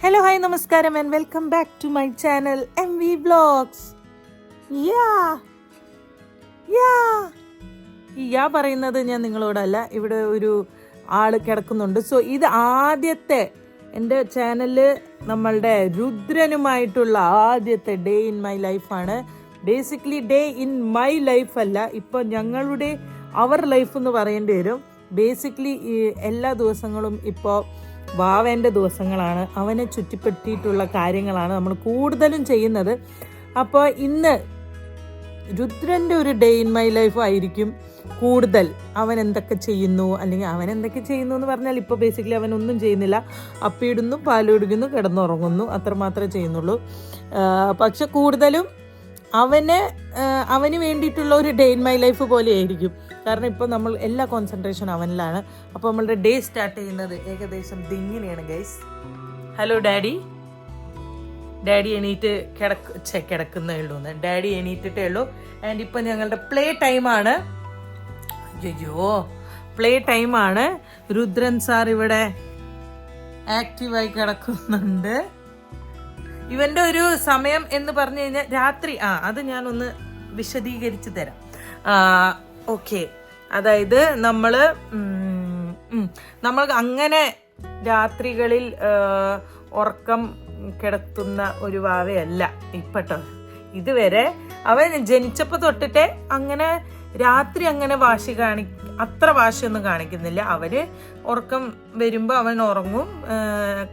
Hello, hi, namaskaram and welcome back to my channel MV Vlogs. പറയുന്നത് ഞാൻ നിങ്ങളോടല്ല, ഇവിടെ ഒരു ആള് കിടക്കുന്നുണ്ട്. സോ ഇത് ആദ്യത്തെ എൻ്റെ ചാനലിൽ നമ്മളുടെ രുദ്രനുമായിട്ടുള്ള ആദ്യത്തെ ഡേ ഇൻ മൈ ലൈഫാണ്. Basically day in my life അല്ല, ഇപ്പോൾ ഞങ്ങളുടെ അവർ ലൈഫ് എന്ന് പറയേണ്ടി വരും. ബേസിക്കലി എല്ലാ ദിവസങ്ങളും ഇപ്പോൾ വാവേൻ്റെ ദിവസങ്ങളാണ്. അവനെ ചുറ്റിപ്പറ്റിയിട്ടുള്ള കാര്യങ്ങളാണ് നമ്മൾ കൂടുതലും ചെയ്യുന്നത്. അപ്പോൾ ഇന്ന് രുദ്രൻ്റെ ഒരു ഡേ ഇൻ മൈ ലൈഫ് ആയിരിക്കും കൂടുതൽ. അവൻ എന്തൊക്കെ ചെയ്യുന്നു, അല്ലെങ്കിൽ അവൻ എന്തൊക്കെ ചെയ്യുന്നു എന്ന് പറഞ്ഞാൽ ഇപ്പോൾ ബേസിക്കലി അവനൊന്നും ചെയ്യുന്നില്ല. അപ്പിയിടുന്നു, പാലുകുടിക്കുന്നു, കിടന്നുറങ്ങുന്നു, അത്രമാത്രമേ ചെയ്യുന്നുള്ളൂ. പക്ഷെ കൂടുതലും അവന് വേണ്ടിയിട്ടുള്ള ഒരു ഡേ ഇൻ മൈ ലൈഫ് പോലെ ആയിരിക്കും. കാരണം ഇപ്പോൾ നമ്മൾ എല്ലാ കോൺസെൻട്രേഷൻ അവനിലാണ്. അപ്പോൾ നമ്മളുടെ ഡേ സ്റ്റാർട്ട് ചെയ്യുന്നത് ഏകദേശം ഇങ്ങനെയാണ് ഗൈസ്. Hello daddy. ഡാഡി എണീറ്റ് കിടക്കുന്നേ ഉള്ളൂ. ഡാഡി എണീറ്റിട്ടേ ഉള്ളൂ. ആൻഡ് ഇപ്പം ഞങ്ങളുടെ പ്ലേ ടൈമാണ്. പ്ലേ ടൈമാണ്. രുദ്രൻ സാർ ഇവിടെ ആക്റ്റീവായി കിടക്കുന്നുണ്ട്. ഇവൻ്റെ ഒരു സമയം എന്ന് പറഞ്ഞു കഴിഞ്ഞാൽ രാത്രി, അത് ഞാനൊന്ന് വിശദീകരിച്ച് തരാം. ഓക്കെ, അതായത് നമ്മൾ അങ്ങനെ രാത്രികളിൽ ഉറക്കം കിടത്തുന്ന ഒരു വാവയല്ല ഇപ്പട്ടോ. ഇതുവരെ അവൻ ജനിച്ചപ്പോൾ തൊട്ടിട്ടേ അങ്ങനെ രാത്രി അങ്ങനെ അത്ര വാശിയൊന്നും കാണിക്കുന്നില്ല. അവന് ഉറക്കം വരുമ്പോൾ അവൻ ഉറങ്ങും.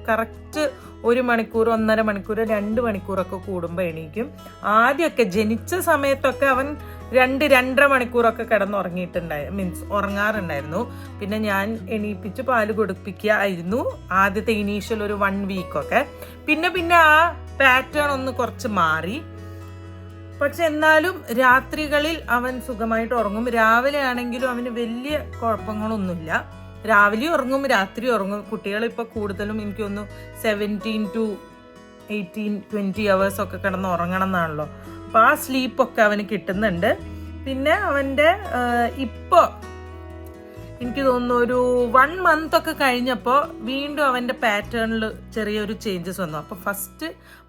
കറക്റ്റ് 1 മണിക്കൂർ, 1.5 മണിക്കൂർ, 2 മണിക്കൂറൊക്കെ കൂടുമ്പോൾ എണീക്കും. ആദ്യമൊക്കെ ജനിച്ച സമയത്തൊക്കെ അവൻ 2-2.5 മണിക്കൂറൊക്കെ ഉറങ്ങാറുണ്ടായിരുന്നു. പിന്നെ ഞാൻ എണീപ്പിച്ച് പാല് കൊടുപ്പിക്കുകയായിരുന്നു ആദ്യത്തെ ഇനീഷ്യൽ ഒരു 1 വീക്കൊക്കെ. പിന്നെ ആ പാറ്റേൺ ഒന്ന് കുറച്ച് മാറി. പക്ഷെ എന്നാലും രാത്രികളിൽ അവൻ സുഖമായിട്ട് ഉറങ്ങും. രാവിലെ ആണെങ്കിലും അവന് വലിയ കുഴപ്പങ്ങളൊന്നുമില്ല. രാവിലെ ഉറങ്ങും, രാത്രി ഉറങ്ങും. കുട്ടികളിപ്പോൾ കൂടുതലും എനിക്കൊന്ന് 17 to 18, 20 hours ഒക്കെ കിടന്ന് ഉറങ്ങണം എന്നാണല്ലോ. അപ്പോൾ ആ സ്ലീപ്പൊക്കെ അവന് കിട്ടുന്നുണ്ട്. പിന്നെ അവൻ്റെ ഇപ്പോൾ എനിക്ക് തോന്നുന്നു ഒരു 1 month ഒക്കെ കഴിഞ്ഞപ്പോൾ വീണ്ടും അവൻ്റെ പാറ്റേണിൽ ചെറിയൊരു ചേഞ്ചസ് വന്നു. അപ്പോൾ ഫസ്റ്റ്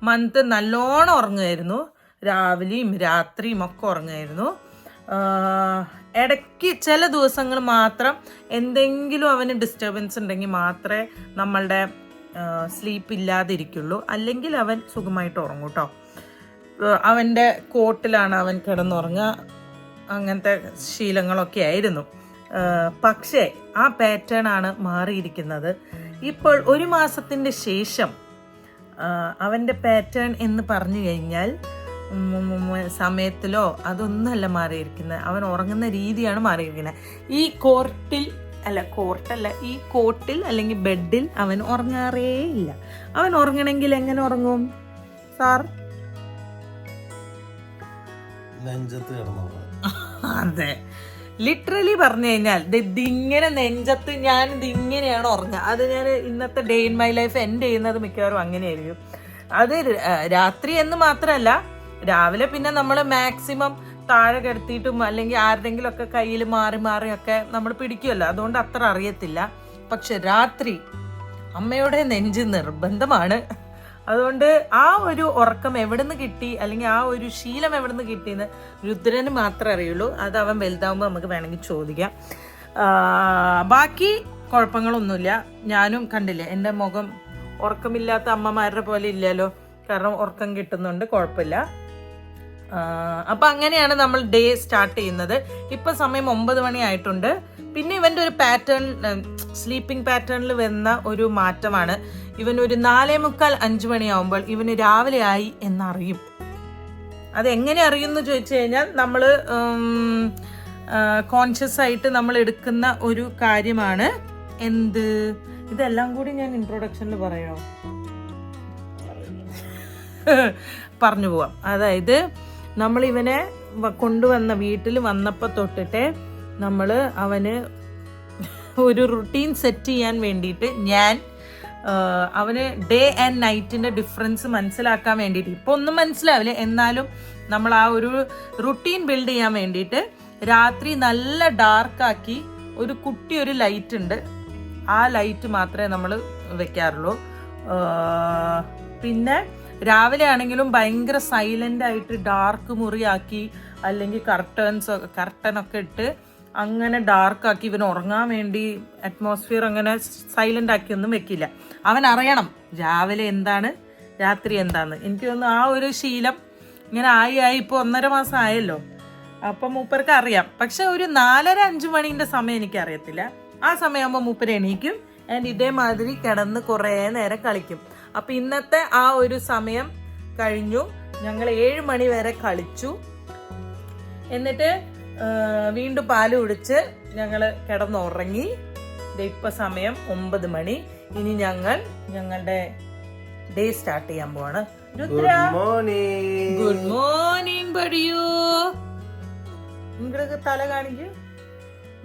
മന്ത് നല്ലോണം ഉറങ്ങുമായിരുന്നു. രാവിലെയും രാത്രിയും ഒക്കെ ഉറങ്ങുമായിരുന്നു. ഇടയ്ക്ക് ചില ദിവസങ്ങൾ മാത്രം എന്തെങ്കിലും അവന് ഡിസ്റ്റർബൻസ് ഉണ്ടെങ്കിൽ മാത്രമേ നമ്മളുടെ സ്ലീപ്പ് ഇല്ലാതിരിക്കുള്ളൂ. അല്ലെങ്കിൽ അവൻ സുഖമായിട്ട് ഉറങ്ങും കേട്ടോ. അവൻ്റെ കോട്ടിലാണ് അവൻ കിടന്നുറങ്ങുക. അങ്ങനത്തെ ശീലങ്ങളൊക്കെ ആയിരുന്നു. പക്ഷേ ആ പാറ്റേൺ ആണ് മാറിയിരിക്കുന്നത്. ഇപ്പോൾ 1 മാസത്തിൻ്റെ ശേഷം അവൻ്റെ പാറ്റേൺ എന്ന് പറഞ്ഞു കഴിഞ്ഞാൽ സമയത്തിലോ അതൊന്നല്ല മാറിയിരിക്കുന്നത്. അവൻ ഉറങ്ങുന്ന രീതിയാണ് മാറിയിരിക്കുന്നത്. ഈ കോട്ടിൽ അല്ലെങ്കിൽ ബെഡിൽ അവൻ ഉറങ്ങാറേ ഇല്ല. അവൻ ഉറങ്ങണമെങ്കിൽ എങ്ങനെ ഉറങ്ങും സാർ? അതെ, ലിറ്ററലി പറഞ്ഞു കഴിഞ്ഞാൽ ഇതിങ്ങനെ നെഞ്ചത്ത് ഞാൻ ഇതിങ്ങനെയാണ് ഉറങ്ങുക. അത് ഞാൻ ഇന്നത്തെ day in my life end ചെയ്യുന്നത് മിക്കവാറും അങ്ങനെയായിരിക്കും. അത് രാത്രി എന്ന് മാത്രമല്ല, രാവിലെ പിന്നെ നമ്മൾ മാക്സിമം താഴെ കിടത്തിയിട്ടും അല്ലെങ്കിൽ ആരുടെങ്കിലും ഒക്കെ കയ്യിൽ മാറിയൊക്കെ നമ്മൾ പിടിക്കുമല്ലോ. അതുകൊണ്ട് അത്ര അറിയത്തില്ല. പക്ഷെ രാത്രി അമ്മയുടെ നെഞ്ച് നിർബന്ധമാണ്. അതുകൊണ്ട് ആ ഒരു ഉറക്കം എവിടുന്ന് കിട്ടി, അല്ലെങ്കിൽ ആ ഒരു ശീലം എവിടുന്ന് കിട്ടിയെന്ന് രുദ്രന് മാത്രമേ അറിയുള്ളൂ. അത് അവൻ വലുതാവുമ്പോൾ നമുക്ക് വേണമെങ്കിൽ ചോദിക്കാം. ബാക്കി കുഴപ്പങ്ങളൊന്നുമില്ല. ഞാനും കണ്ടില്ലേ, എൻ്റെ മുഖം ഉറക്കമില്ലാത്ത അമ്മമാരുടെ പോലെ ഇല്ലല്ലോ. കാരണം ഉറക്കം കിട്ടുന്നുണ്ട്, കുഴപ്പമില്ല. അപ്പം അങ്ങനെയാണ് നമ്മൾ ഡേ സ്റ്റാർട്ട് ചെയ്യുന്നത്. ഇപ്പം സമയം 9 മണി ആയിട്ടുണ്ട്. പിന്നെ ഇവൻ്റെ ഒരു പാറ്റേൺ, സ്ലീപ്പിംഗ് പാറ്റേണിൽ വന്ന ഒരു മാറ്റമാണ്. ഇവനൊരു 4:45-5 മണിയാവുമ്പോൾ ഇവന് രാവിലെ ആയി എന്നറിയും. അതെങ്ങനെ അറിയുമെന്ന് ചോദിച്ചു കഴിഞ്ഞാൽ നമ്മൾ കോൺഷ്യസ് ആയിട്ട് നമ്മൾ എടുക്കുന്ന ഒരു കാര്യമാണ്. ഇതെല്ലാം കൂടി ഞാൻ ഇൻട്രൊഡക്ഷനിൽ പറയണോ? പറഞ്ഞു പോവാം. അതായത് നമ്മൾ ഇവനെ കൊണ്ടുവന്ന വീട്ടിൽ വന്നപ്പോൾ തൊട്ടിട്ട് നമ്മൾ അവന് ഒരു റുട്ടീൻ സെറ്റ് ചെയ്യാൻ വേണ്ടിയിട്ട് അവന് ഡേ ആൻഡ് നൈറ്റിൻ്റെ ഡിഫറൻസ് മനസ്സിലാക്കാൻ വേണ്ടിയിട്ട്, ഇപ്പോൾ ഒന്നും മനസ്സിലാവില്ല, എന്നാലും നമ്മൾ ആ ഒരു റുട്ടീൻ ബിൽഡ് ചെയ്യാൻ വേണ്ടിയിട്ട് രാത്രി നല്ല ഡാർക്കാക്കി ഒരു ലൈറ്റ് ഉണ്ട്. ആ ലൈറ്റ് മാത്രമേ നമ്മൾ വെക്കാറുള്ളൂ. പിന്നെ രാവിലെ ആണെങ്കിലും ഭയങ്കര സൈലന്റ് ആയിട്ട് ഡാർക്ക് മുറിയാക്കി, അല്ലെങ്കിൽ കർട്ടനൊക്കെ ഇട്ട് അങ്ങനെ ഡാർക്കാക്കി ഇവൻ ഉറങ്ങാൻ വേണ്ടി അറ്റ്മോസ്ഫിയർ അങ്ങനെ സൈലന്റ് ആക്കി ഒന്നും വെക്കില്ല. അവൻ അറിയണം രാവിലെ എന്താണ് രാത്രി എന്താന്ന്. എനിക്ക് തോന്നുന്നു ആ ഒരു ശീലം ഇങ്ങനെ ആയി ഇപ്പോൾ 1.5 മാസം ആയല്ലോ. അപ്പം മൂപ്പർക്ക് അറിയാം. പക്ഷെ ഒരു 4:30-5 മണീൻ്റെ സമയം എനിക്ക് അറിയത്തില്ല. ആ സമയമാകുമ്പോൾ മൂപ്പര് എണീക്കും. ആൻഡ് ഇതേമാതിരി കിടന്ന് കുറേ നേരം കളിക്കും. അപ്പം ഇന്നത്തെ ആ ഒരു സമയം കഴിഞ്ഞു. ഞങ്ങൾ 7 മണി വരെ കളിച്ചു. എന്നിട്ട് വീണ്ടും പാല് കുടിച്ച് ഞങ്ങൾ കിടന്നുറങ്ങി. ഇപ്പം സമയം 9 മണി. ഇനി ഞങ്ങളുടെ ഡേ സ്റ്റാർട്ട് ചെയ്യാൻ പോവാണ്. ഗുഡ് മോർണിംഗ് ബഡിയോ. നിങ്ങൾക്ക് തല കാണിക്കും.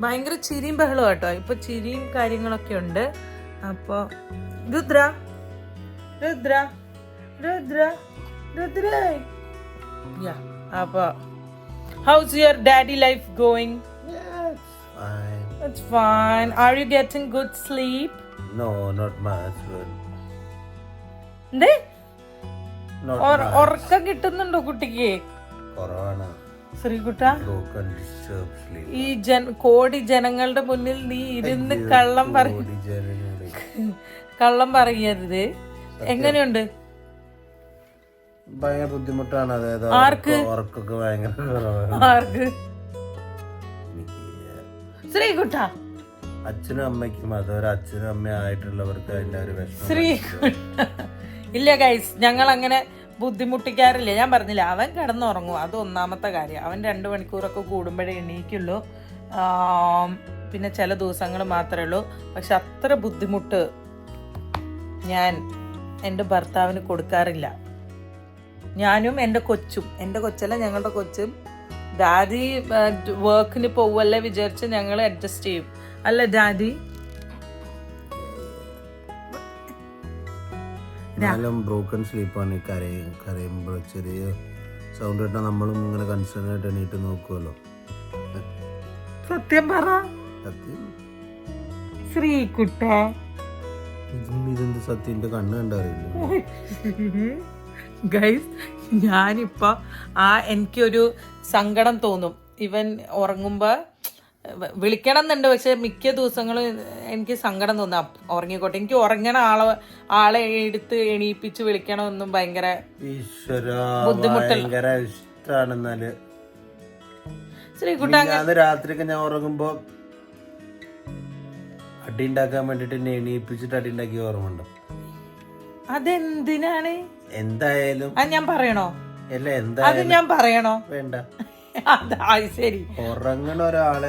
ഭയങ്കര ചിരിയും ബഹളവും കേട്ടോ. ഇപ്പൊ ചിരിയും കാര്യങ്ങളൊക്കെ ഉണ്ട്. അപ്പൊ രുദ്ര രുദ്ര രുദ്ര രുദ്ര അപ്പൊ how's your daddy life going? Fine. It's fine. Are you getting good sleep? No, not much. എന്തേ ഉറക്കം കിട്ടുന്നുണ്ടോ കുട്ടിക്ക്? കുറവാണ് ശ്രീകുട്ട. broken disturbed sleep. ഈ കോടി ജനങ്ങളുടെ മുന്നിൽ നീ ഇരുന്ന് കള്ളം പറയരുത്. എങ്ങനെയുണ്ട്? ഭയങ്കര ബുദ്ധിമുട്ടാണ്. അതായത് ഉറക്കൊക്കെ ഭയങ്കര കുറവാണ്. ആർക്ക്? ശ്രീകുട്ട. അച്ഛനും അമ്മയ്ക്കും അതൊരു അച്ഛനും അമ്മയും ആയിട്ടുള്ളവർക്ക് അതിന്റെ ഒരു വിഷമം. ശ്രീകുട്ട ഇല്ല ഗൈസ്, ഞങ്ങൾ അങ്ങനെ ബുദ്ധിമുട്ടിക്കാറില്ല. ഞാൻ പറഞ്ഞില്ല, അവൻ കിടന്നുറങ്ങും. അത് ഒന്നാമത്തെ കാര്യം. അവൻ 2 മണിക്കൂറൊക്കെ കൂടുമ്പോഴേ എണീക്കുള്ളൂ. പിന്നെ ചില ദിവസങ്ങൾ മാത്രമേ ഉള്ളൂ. പക്ഷെ അത്ര ബുദ്ധിമുട്ട് ഞാൻ എൻ്റെ ഭർത്താവിന് കൊടുക്കാറില്ല. ഞാനും എൻ്റെ കൊച്ചല്ല ഞങ്ങളുടെ കൊച്ചും ഡാഡി വർക്കിന് പോവല്ലേ വിചാരിച്ച് ഞങ്ങൾ അഡ്ജസ്റ്റ് ചെയ്യും. അല്ല ഡാഡി? ബ്രോക്കൺ സ്ലീപ്പാണ്. കരയുമ്പോൾ ചെറിയ സൗണ്ട് കേട്ടാൽ നമ്മളും ഇങ്ങനെ കൺസേൺ ആയിട്ട് എണീറ്റ് നോക്കുമല്ലോ. സത്യം പറ ശ്രീകുട്ട. ഇതെന്ത് സത്യം? എന്റെ കണ്ണ് കണ്ടറിയില്ല ഗൈസ്. ഞാനിപ്പോ എനിക്കൊരു സങ്കടം തോന്നും. ഇവൻ ഉറങ്ങുമ്പോ വിളിക്കണം എന്നുണ്ട്. പക്ഷെ മിക്ക ദിവസങ്ങളും എനിക്ക് സങ്കടം തോന്നാം. ഉറങ്ങിക്കോട്ടെ, എനിക്ക് ഉറങ്ങണ ആളെ എടുത്ത് എണീപ്പിച്ച് വിളിക്കണമെന്നും ഭയങ്കര ബുദ്ധിമുട്ടല്ല. ശ്രീകുട്ട, രാത്രിയൊക്കെ ഞാൻ ഉറങ്ങുമ്പോ അടി ഉണ്ടാക്കാൻ വേണ്ടിട്ട് എന്നെ എണീപ്പിച്ചിട്ട് അടി ഉണ്ടാക്കി ഓർമ്മയുണ്ട്. അതെന്തിനാണ്? എന്തായാലും അത് ഞാൻ പറയണോ? അല്ല, അത് ഞാൻ പറയണോ? വേണ്ട. ശരി, ഉറങ്ങണ ഒരാളെ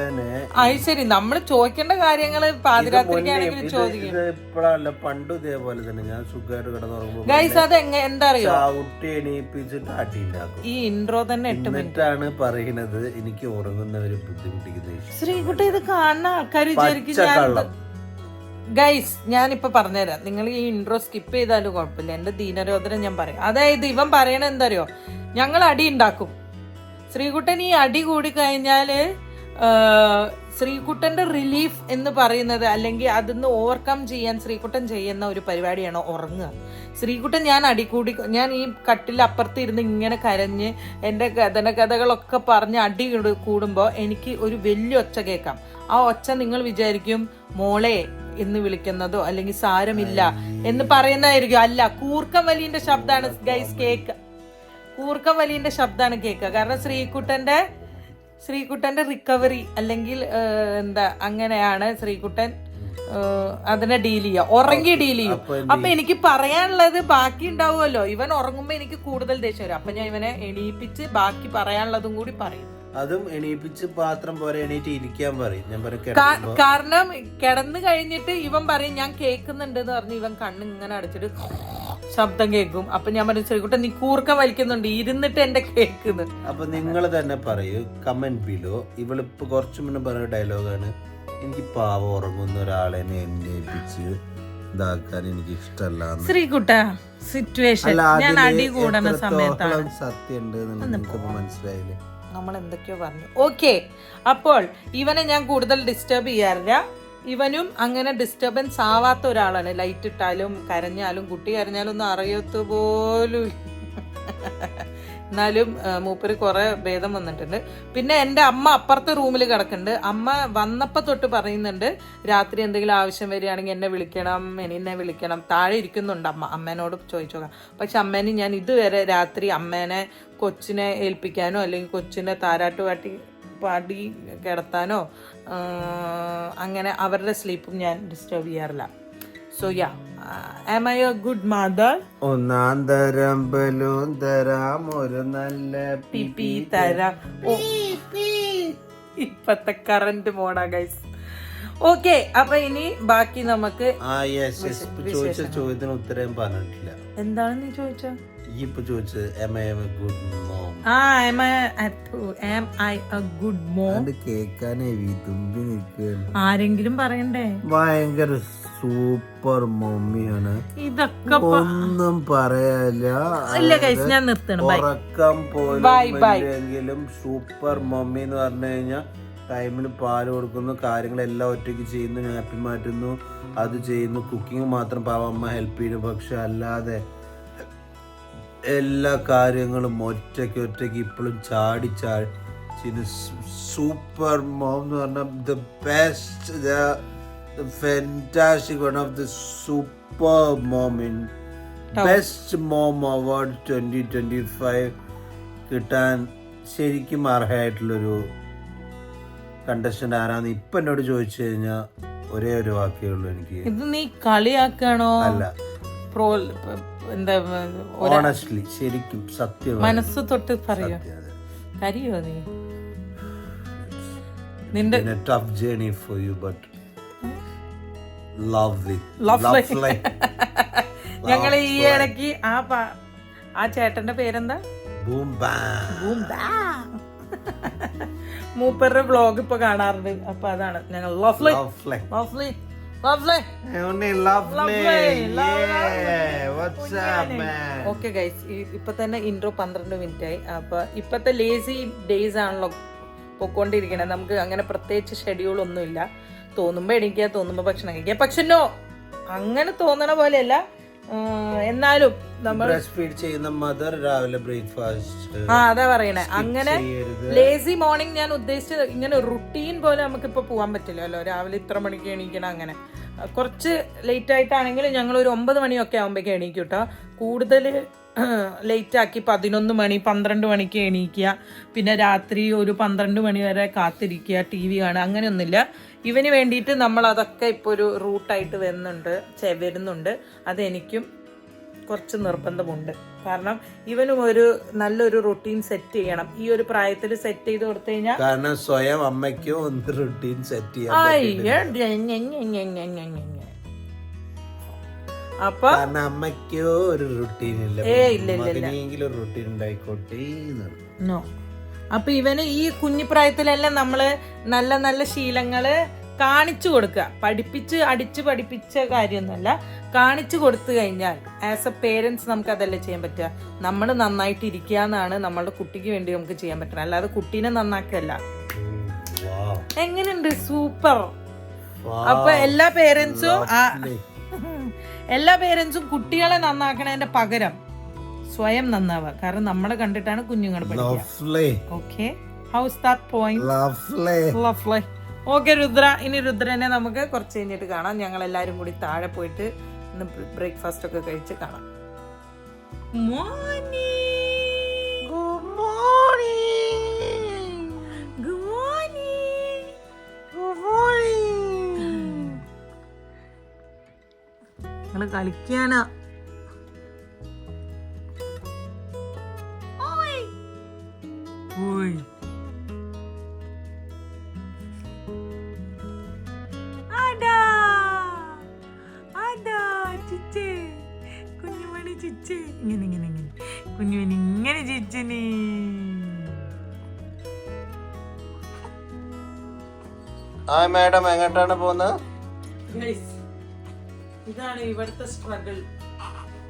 ശരി. നമ്മള് ചോദിക്കേണ്ട കാര്യങ്ങള് പാതിരാത്രിക്കാണെങ്കിൽ ചോദിക്കും. ഇപ്പഴല്ല, പണ്ടും ഇതേപോലെ തന്നെ ഞാൻ സുഖമായിട്ട് കിടന്നുറങ്ങുമ്പോ ഗൈസ് അത് എന്താ അറിയോ, കുട്ടി എണീപ്പിച്ചിട്ട് അടി ഉണ്ടാക്കും. ഈ ഇൻട്രോ തന്നെ 8 മിനിറ്റാണ് പറയുന്നത്. എനിക്ക് ഉറങ്ങുന്നവര് ബുദ്ധിമുട്ടിക്കുന്നത്. ശ്രീകുട്ടി ഇത് കാണുന്ന ആൾക്കാർ വിചാരിക്കും. ഗൈസ് ഞാനിപ്പോ പറഞ്ഞുതരാം. നിങ്ങൾ ഈ ഇൻട്രോ സ്കിപ്പ് ചെയ്താലും കുഴപ്പമില്ല. എന്റെ ദീനരോധനം ഞാൻ പറയും. അതായത് ഇവൻ പറയണ എന്താ അറിയോ, ഞങ്ങൾ അടി ഉണ്ടാക്കും. ശ്രീകുട്ടൻ ഈ അടി കൂടി കഴിഞ്ഞാല് ശ്രീകുട്ടന്റെ റിലീഫ് എന്ന് പറയുന്നത്, അല്ലെങ്കിൽ അതിന്ന് ഓവർകം ചെയ്യാൻ ശ്രീകുട്ടൻ ചെയ്യുന്ന ഒരു പരിപാടിയാണ് ഉറങ്ങുക. ശ്രീകുട്ടൻ ഞാൻ ഈ കട്ടിൽ അപ്പുറത്ത് ഇരുന്ന് ഇങ്ങനെ കരഞ്ഞ് എൻ്റെ കഥകളൊക്കെ പറഞ്ഞ് അടി കൂടുമ്പോൾ എനിക്ക് ഒരു വലിയ ഒച്ച കേൾക്കാം. ആ ഒച്ച നിങ്ങൾ വിചാരിക്കും മോളെ എന്ന് വിളിക്കുന്നതോ അല്ലെങ്കിൽ സാരമില്ല എന്ന് പറയുന്നതായിരിക്കും. അല്ല, കൂർക്കം വലിന്റെ ശബ്ദമാണ് ഗൈസ് കേൾക്കുക. കൂർക്കം വലിന്റെ ശബ്ദമാണ് കേൾക്കുക. കാരണം ശ്രീകുട്ടന്റെ റിക്കവറി അല്ലെങ്കിൽ എന്താ അങ്ങനെയാണ് ശ്രീകുട്ടൻ അതിനെ ഡീൽ ചെയ്യുക. ഉറങ്ങി ഡീൽ ചെയ്യും. അപ്പൊ എനിക്ക് പറയാനുള്ളത് ബാക്കി ഉണ്ടാവുമല്ലോ. ഇവൻ ഉറങ്ങുമ്പോ എനിക്ക് കൂടുതൽ ദേഷ്യം വരും. അപ്പൊ ഞാൻ ഇവനെ എണീപ്പിച്ച് ബാക്കി പറയാനുള്ളതും കൂടി പറയും. അതും എണീപ്പിച്ച് പാത്രം പോലെ എണീറ്റ് ഇരിക്കാൻ പറയും. ഞാൻ കാരണം കിടന്നു കഴിഞ്ഞിട്ട് ഇവൻ പറയും ഞാൻ കേൾക്കുന്നുണ്ട് എന്ന് പറഞ്ഞ് ഇവൻ കണ്ണ് ഇങ്ങനെ അടച്ചിട്ട് ശബ്ദം കേൾക്കും. അപ്പൊ ഞാൻ പറയും ശ്രീകുട്ടൻ നീ കൂർക്കം വലിക്കുന്നുണ്ട്, ഇരുന്നിട്ട് എന്റെ കേൾക്കുന്നു. അപ്പൊ നിങ്ങൾ തന്നെ പറയൂ കമന്റ് ബിലോ. ഇവളിപ്പോ കുറച്ചു മുന്നേ പറഞ്ഞ ഡയലോഗാണ്, എനിക്ക് പാവം ഉറങ്ങുന്ന ഒരാളെ എണീപ്പിച്ച് ഇതാക്കാൻ എനിക്ക് ഇഷ്ടമല്ല. ശ്രീകുട്ട സിറ്റുവേഷൻ ഞാൻ അടി കൂടണ സമയത്താണ് സത്യം ഉണ്ട് മനസ്സിലായില്ലേ? നമ്മൾ എന്തൊക്കെയോ പറഞ്ഞു. ഓക്കെ, അപ്പോൾ ഇവനെ ഞാൻ കൂടുതൽ ഡിസ്റ്റർബ് ചെയ്യാറില്ല. ഇവനും അങ്ങനെ ഡിസ്റ്റർബൻസ് ആവാത്ത ഒരാളാണ്. ലൈറ്റ് ഇട്ടാലും കരഞ്ഞാലും കുട്ടി കരഞ്ഞാലും ഒന്നും അറിയത്തു പോലും. എന്നാലും മൂപ്പര് കുറെ ഭേദം വന്നിട്ടുണ്ട്. പിന്നെ എൻ്റെ അമ്മ അപ്പുറത്തെ റൂമിൽ കിടക്കുന്നുണ്ട്. അമ്മ വന്നപ്പോൾ തൊട്ട് പറയുന്നുണ്ട് രാത്രി എന്തെങ്കിലും ആവശ്യം വരികയാണെങ്കിൽ എന്നെ വിളിക്കണം, എന്നെ വിളിക്കണം. താഴെ ഇരിക്കുന്നുണ്ട് അമ്മ. അമ്മേനോട് ചോദിച്ചു നോക്കാം. പക്ഷെ അമ്മേനെ ഞാൻ ഇതുവരെ രാത്രി അമ്മേനെ കൊച്ചിനെ ഏൽപ്പിക്കാനോ അല്ലെങ്കിൽ കൊച്ചിനെ താരാട്ട് പാടി കിടത്താനോ അങ്ങനെ അവരുടെ സ്ലീപ്പും ഞാൻ ഡിസ്റ്റർബ് ചെയ്യാറില്ല. So yeah, am I a good mother? ഒന്നാം തരം ബലൂൺ തരാം, ഒരു നല്ല പിപി തരാം. ഇപ്പത്തെ കറന്റ് മോഡാ ഗൈസ്. ഓക്കെ, അപ്പൊ ഇനി ബാക്കി നമുക്ക് ചോദിച്ച ചോദ്യത്തിന് ഉത്തരം പറഞ്ഞിട്ടില്ല. എന്താണ് നീ ചോദിച്ച? ഇപ്പൊ ചോദിച്ചത് am I a good mom? am I a good mom? അത് കേക്കാനേ തുമ്പി നിൽക്കുകയാണ്. ആരെങ്കിലും പറയണ്ടേ? ഭയങ്കര സൂപ്പർ മമ്മിയാണ്. ഇതൊക്കെ ഒന്നും പറയാല്ല. ഇല്ല ഗൈസ്, ഞാൻ നിർത്തണം. ഉറക്കം പോലും സൂപ്പർ മമ്മി എന്ന് പറഞ്ഞു കഴിഞ്ഞാൽ ടൈമിന് പാല് കൊടുക്കുന്നു, കാര്യങ്ങളെല്ലാം ഒറ്റയ്ക്ക് ചെയ്യുന്നു, നാപ്പി മാറ്റുന്നു, അത് ചെയ്യുന്നു. കുക്കിംഗ് മാത്രം പാവമ്മ ഹെൽപ്പ് ചെയ്യുന്നു. പക്ഷെ അല്ലാതെ എല്ലാ കാര്യങ്ങളും ഒറ്റയ്ക്ക് ഇപ്പോഴും ചാടി സൂപ്പർ മോം എന്ന് പറഞ്ഞാൽ the best, fantastic, one of the super mom in best mom award 2025 കിട്ടാൻ ശരിക്കും അർഹമായിട്ടുള്ളൊരു കണ്ടസ്റ്റന്റ് ആരാന്ന് ഇപ്പൊ എന്നോട് ചോദിച്ചു കഴിഞ്ഞാൽ ഒരേ ഒരു വാക്കേ ഉള്ളൂ എനിക്ക്. ഇത് നീ കളിയാക്കണോ? അല്ല, എന്താ ഓണസ്റ്റ്ലി ശരിക്കും സത്യം മനസ്സ് തൊട്ട് പറയോ? കരിയോ നീ? നിന്റെ tough journey for you but lovely. ഞങ്ങൾ ഈ ഇടയ്ക്ക് ആ ചേട്ടന്റെ പേരെന്താ? മൂപ്പരുടെ വ്ലോഗ് ഇപ്പൊ കാണാറുണ്ട്. അപ്പൊ അതാണ് ഞങ്ങൾ ലവ്ലി. ഓക്കെ ഗൈസ്, ഇപ്പൊ തന്നെ ഇൻട്രോ 12 മിനിറ്റ് ആയി. അപ്പൊ ഇപ്പത്തെ ലേസി ഡേയ്സ് ആണല്ലോ പൊക്കോണ്ടിരിക്കണേ. നമുക്ക് അങ്ങനെ പ്രത്യേകിച്ച് ഷെഡ്യൂൾ ഒന്നുമില്ല. തോന്നുമ്പോ എണീക്കുക, തോന്നുമ്പോ ഭക്ഷണം കഴിക്കുക. പക്ഷെ നോ, അങ്ങനെ തോന്നണ പോലെയല്ല. എന്നാലും നമ്മൾ ചെയ്യുന്ന മദർ രാവിലെ ബ്രേക്ക്ഫാസ്റ്റ്, അതാ പറയണേ. അങ്ങനെ ലേസി മോർണിംഗ് ഞാൻ ഉദ്ദേശിച്ചത് ഇങ്ങനെ റുട്ടീൻ പോലെ നമുക്കിപ്പോ പോകാൻ പറ്റില്ലല്ലോ. രാവിലെ ഇത്ര മണിക്ക് എണീക്കണം. അങ്ങനെ കുറച്ച് ലേറ്റ് ആയിട്ടാണെങ്കിൽ ഞങ്ങൾ ഒരു 9 മണിയൊക്കെ ആകുമ്പോഴേക്കും എണീക്കും കേട്ടോ. കൂടുതൽ ലേറ്റ് ആക്കി 11 മണി 12 മണിക്ക് എണീക്കുക. പിന്നെ രാത്രി ഒരു 12 മണി വരെ കാത്തിരിക്കുക, TV കാണുക, അങ്ങനെയൊന്നുമില്ല. ഇവന് വേണ്ടിയിട്ട് നമ്മൾ അതൊക്കെ ഇപ്പോൾ ഒരു റൂട്ടായിട്ട് വരുന്നുണ്ട്. അതെനിക്കും കുറച്ച് നിർബന്ധമുണ്ട്. കാരണം ഇവനും ഒരു നല്ലൊരു റുട്ടീൻ സെറ്റ് ചെയ്യണം. ഈ ഒരു പ്രായത്തിൽ സെറ്റ് ചെയ്ത് കൊടുത്തു കഴിഞ്ഞാൽ കാരണം സ്വയം അമ്മയ്ക്കോ ഒന്ന് റുട്ടീൻ സെറ്റ് ചെയ്യാം. അപ്പൊ അമ്മയ്ക്കോ ഒരു റുട്ടീൻ ഇല്ല. ഒരു റുട്ടീൻ ഉണ്ടായിക്കോട്ടെ. അപ്പൊ ഇവന് ഈ കുഞ്ഞു പ്രായത്തിലെല്ലാം നമ്മള് നല്ല നല്ല ശീലങ്ങള് കാണിച്ചു കൊടുക്കുക. അടിച്ച് പഠിപ്പിച്ച കാര്യമൊന്നുമല്ല, കാണിച്ചു കൊടുത്തു കഴിഞ്ഞാൽ ആസ് എ പേരൻസ് നമുക്ക് അതല്ലേ ചെയ്യാൻ പറ്റുക. നമ്മൾ നന്നായിട്ട് ഇരിക്കുക എന്നാണ് നമ്മളുടെ കുട്ടിക്ക് വേണ്ടി നമുക്ക് ചെയ്യാൻ പറ്റുന്നത്, അല്ലാതെ കുട്ടീനെ നന്നാക്കല്ല. എങ്ങനെയുണ്ട്? സൂപ്പർ. അപ്പൊ എല്ലാ പേരൻസും കുട്ടികളെ നന്നാക്കണതിന്റെ പകരം സ്വയം നന്നാവുക. കാരണം നമ്മളെ കണ്ടിട്ടാണ് കുഞ്ഞുങ്ങൾ പഠിക്കുക. Okay, house that point? Lovely. Okay Rudra, ഇനി രുദ്രനെ നമുക്ക് കുറച്ച് കഴിഞ്ഞിട്ട് കാണാം. ഞങ്ങൾ എല്ലാവരും കൂടി താഴെ പോയിട്ട് ഇന്ന് ബ്രേക്ക്ഫാസ്റ്റ് ഒക്കെ കഴിച്ച് കാണാം. ഞങ്ങള് കളിക്കാനാ. കുഞ്ഞുമണി ചിച്ചേ, ഇങ്ങനെ കുഞ്ഞുമണി ഇങ്ങനെ ചിച്ചനെ. മാഡം എങ്ങോട്ടാണ് പോകുന്നത്? ഇതാണ് ഇവിടുത്തെ സ്ട്രഗിൾ.